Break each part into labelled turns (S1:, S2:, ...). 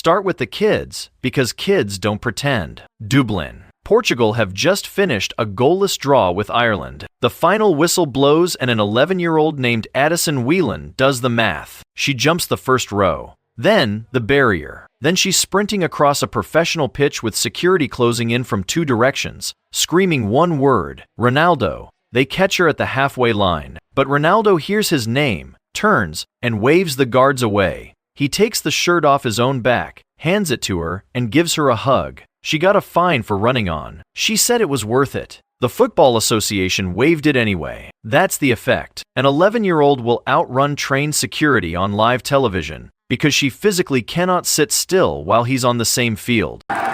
S1: Start with the kids, because kids don't pretend. Dublin, Portugal have just finished a goalless draw with Ireland. The final whistle blows and an 11-year-old named Addison Whelan does the math. She jumps the first row. Then, the barrier. Then she's sprinting across a professional pitch with security closing in from two directions, screaming one word, Ronaldo. They catch her at the halfway line, but Ronaldo hears his name, turns, and waves the guards away. He takes the shirt off his own back, hands it to her, and gives her a hug. She got a fine for running on. She said it was worth it. The Football Association waived it anyway. That's the effect. An 11-year-old will outrun trained security on live television because she physically cannot sit still while he's on the same field.
S2: Portugal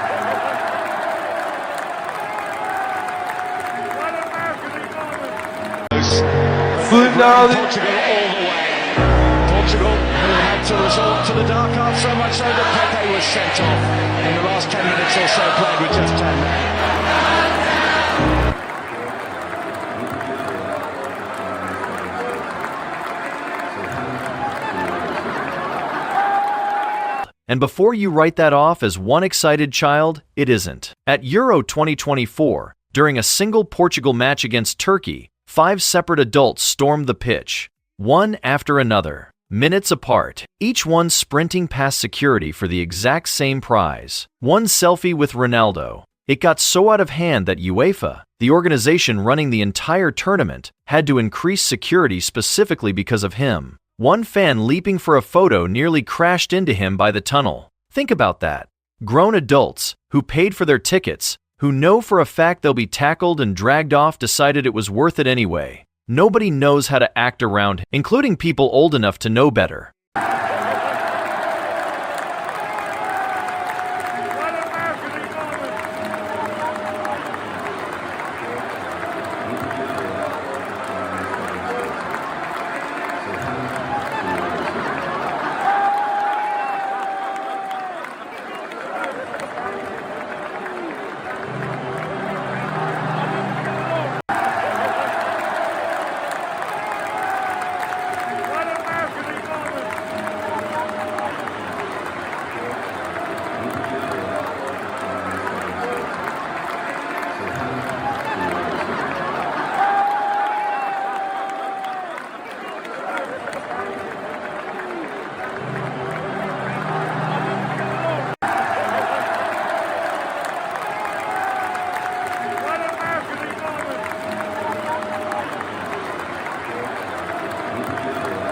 S2: all the way. Portugal who had to resort to the dark arts so much so that Pepe was sent off in the last 10 minutes or so, played with just 10 men.
S1: And before you write that off as one excited child, it isn't. At Euro 2024, during a single Portugal match against Turkey, 5 separate adults stormed the pitch, one after another, minutes apart, each one sprinting past security for the exact same prize. One selfie with Ronaldo. It got so out of hand that UEFA, the organization running the entire tournament, had to increase security specifically because of him. One fan leaping for a photo nearly crashed into him by the tunnel. Think about that. Grown adults, who paid for their tickets, who know for a fact they'll be tackled and dragged off, decided it was worth it anyway. Nobody knows how to act around him, including people old enough to know better.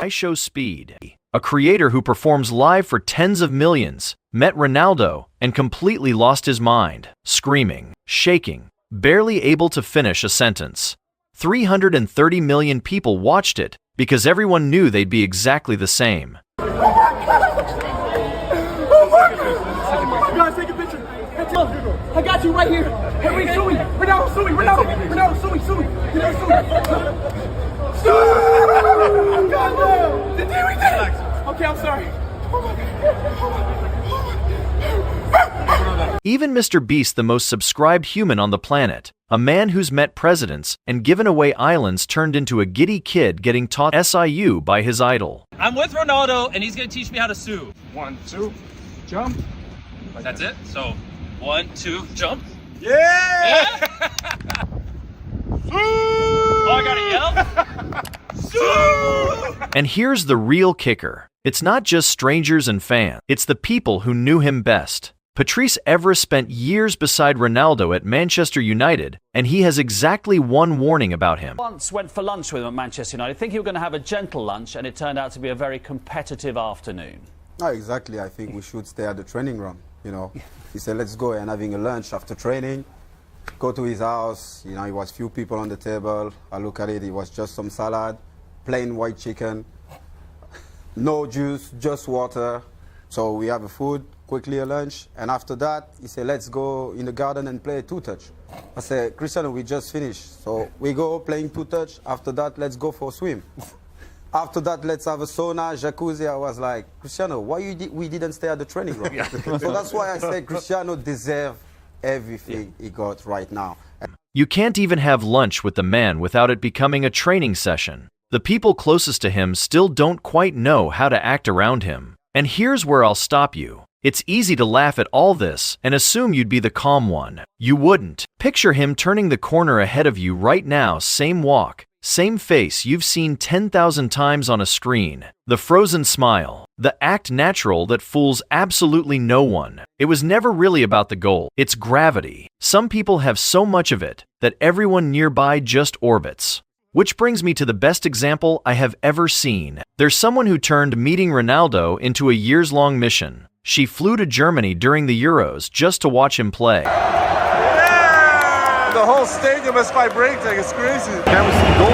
S1: Show speed. A creator who performs live for tens of millions met Ronaldo and completely lost his mind, screaming, shaking, barely able to finish a sentence. 330 million people watched it because everyone knew they'd be exactly the same.
S3: Oh my God, take a picture. I got you right here. Hey, wait, sue me. Ronaldo, sue me. Ronaldo, sue me. Okay, I'm sorry.
S1: Even Mr. Beast, the most subscribed human on the planet, a man who's met presidents and given away islands, turned into a giddy kid getting taught SIU by his idol.
S4: I'm with Ronaldo and he's gonna teach me how to sue.
S5: 1, 2, jump.
S4: That's it? So, 1, 2, jump.
S5: Yeah!
S4: Oh, I gotta yell?
S1: And here's the real kicker. It's not just strangers and fans. It's the people who knew him best. Patrice Evra spent years beside Ronaldo at Manchester United, and he has exactly one warning about him.
S6: Once went for lunch with him at Manchester United. I think he was going to have a gentle lunch, and it turned out to be a very competitive afternoon.
S7: No, exactly. I think we should stay at the training ground, you know. He said, let's go and having a lunch after training. Go to his house, you know, it was few people on the table. I look at it, it was just some salad, plain white chicken, no juice, just water. So we have a food, quickly a lunch, and after that, he said, let's go in the garden and play two-touch. I said, Cristiano, we just finished. So we go playing two-touch, after that, let's go for a swim. After that, let's have a sauna, jacuzzi. I was like, Cristiano, why we didn't stay at the training ground? So that's why I said Cristiano deserves everything he got right now.
S1: You can't even have lunch with the man without it becoming a training session. The people closest to him still don't quite know how to act around him. And here's where I'll stop you. It's easy to laugh at all this and assume you'd be the calm one. You wouldn't. Picture him turning the corner ahead of you right now, same walk, same face you've seen 10,000 times on a screen. The frozen smile. The act natural that fools absolutely no one. It was never really about the goal. It's gravity. Some people have so much of it that everyone nearby just orbits. Which brings me to the best example I have ever seen. There's someone who turned meeting Ronaldo into a years-long mission. She flew to Germany during the Euros just to watch him play.
S5: Yeah! The whole stadium is vibrating. It's crazy. Can we see goal?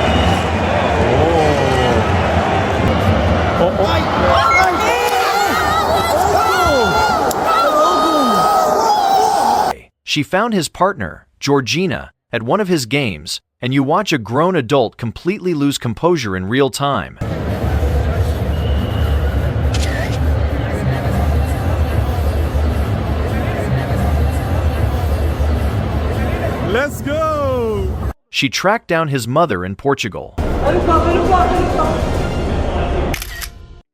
S1: She found his partner, Georgina, at one of his games, and you watch a grown adult completely lose composure in real time.
S5: Let's go!
S1: She tracked down his mother in Portugal.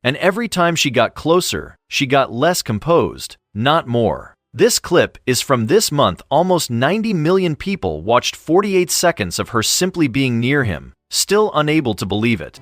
S1: And every time she got closer, she got less composed, not more. This clip is from this month. Almost 90 million people watched 48 seconds of her simply being near him, still unable to believe it.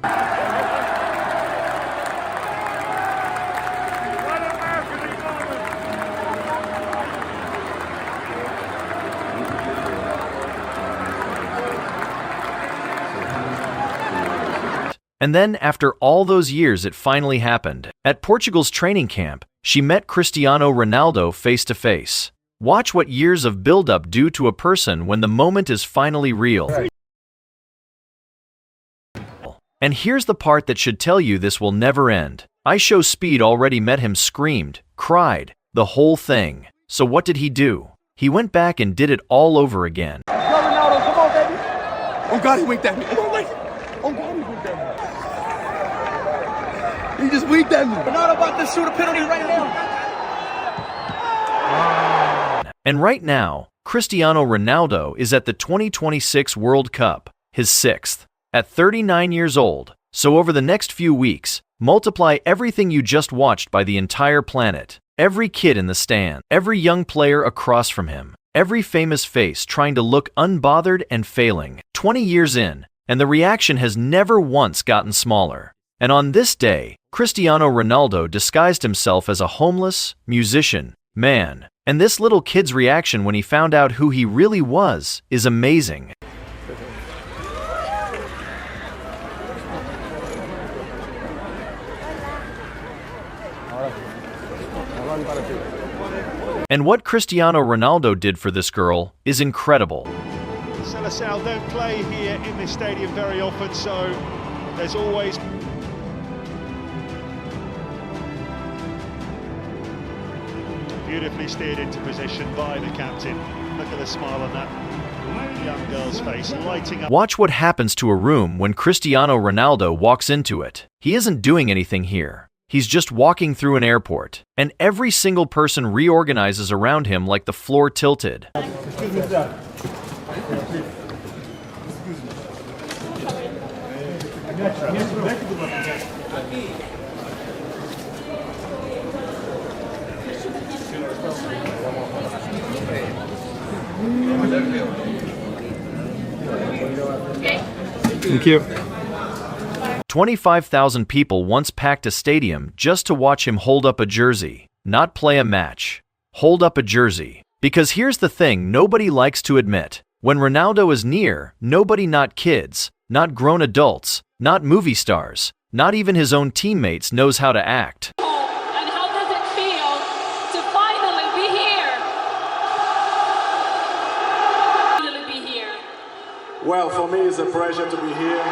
S1: And then, after all those years, it finally happened. At Portugal's training camp, she met Cristiano Ronaldo face to face. Watch what years of build-up do to a person when the moment is finally real. And here's the part that should tell you this will never end. I Show Speed already met him, screamed, cried, the whole thing. So what did he do? He went back and did it all over again.
S3: Go, Ronaldo, come on, baby. Oh, God, he winked at me. Oh, God, he winked at me. He just winked at me. Ronaldo about to shoot a penalty right now.
S1: And right now, Cristiano Ronaldo is at the 2026 World Cup, his 6th, at 39 years old. So over the next few weeks, multiply everything you just watched by the entire planet. Every kid in the stand, every young player across from him, every famous face trying to look unbothered and failing. 20 years in, and the reaction has never once gotten smaller. And on this day, Cristiano Ronaldo disguised himself as a homeless musician, man. And this little kid's reaction when he found out who he really was is amazing. And what Cristiano Ronaldo did for this girl is incredible.
S8: Seleção don't play here in this stadium very often, so there's always beautifully steered into position by the captain. Look at the smile on that young girl's face, lighting up.
S1: Watch what happens to a room when Cristiano Ronaldo walks into it. He isn't doing anything here. He's just walking through an airport, and every single person reorganizes around him like the floor tilted.
S3: Excuse me, sir.
S5: Thank you.
S1: 25,000 people once packed a stadium just to watch him hold up a jersey, not play a match. Hold up a jersey. Because here's the thing nobody likes to admit. When Ronaldo is near, nobody, not kids, not grown adults, not movie stars, not even his own teammates knows how to act.
S9: And how does it feel to finally be here? Finally be here.
S10: Well, for me, it's a pleasure to be here.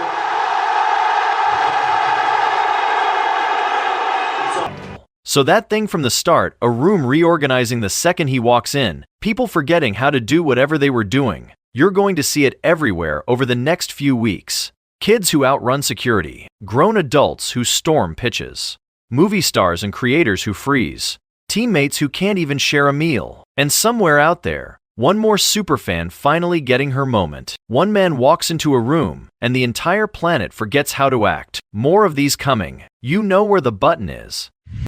S1: So that thing from the start, a room reorganizing the second he walks in, people forgetting how to do whatever they were doing. You're going to see it everywhere over the next few weeks. Kids who outrun security, grown adults who storm pitches, movie stars and creators who freeze, teammates who can't even share a meal. And somewhere out there, one more superfan finally getting her moment. One man walks into a room, and the entire planet forgets how to act. More of these coming. You know where the button is.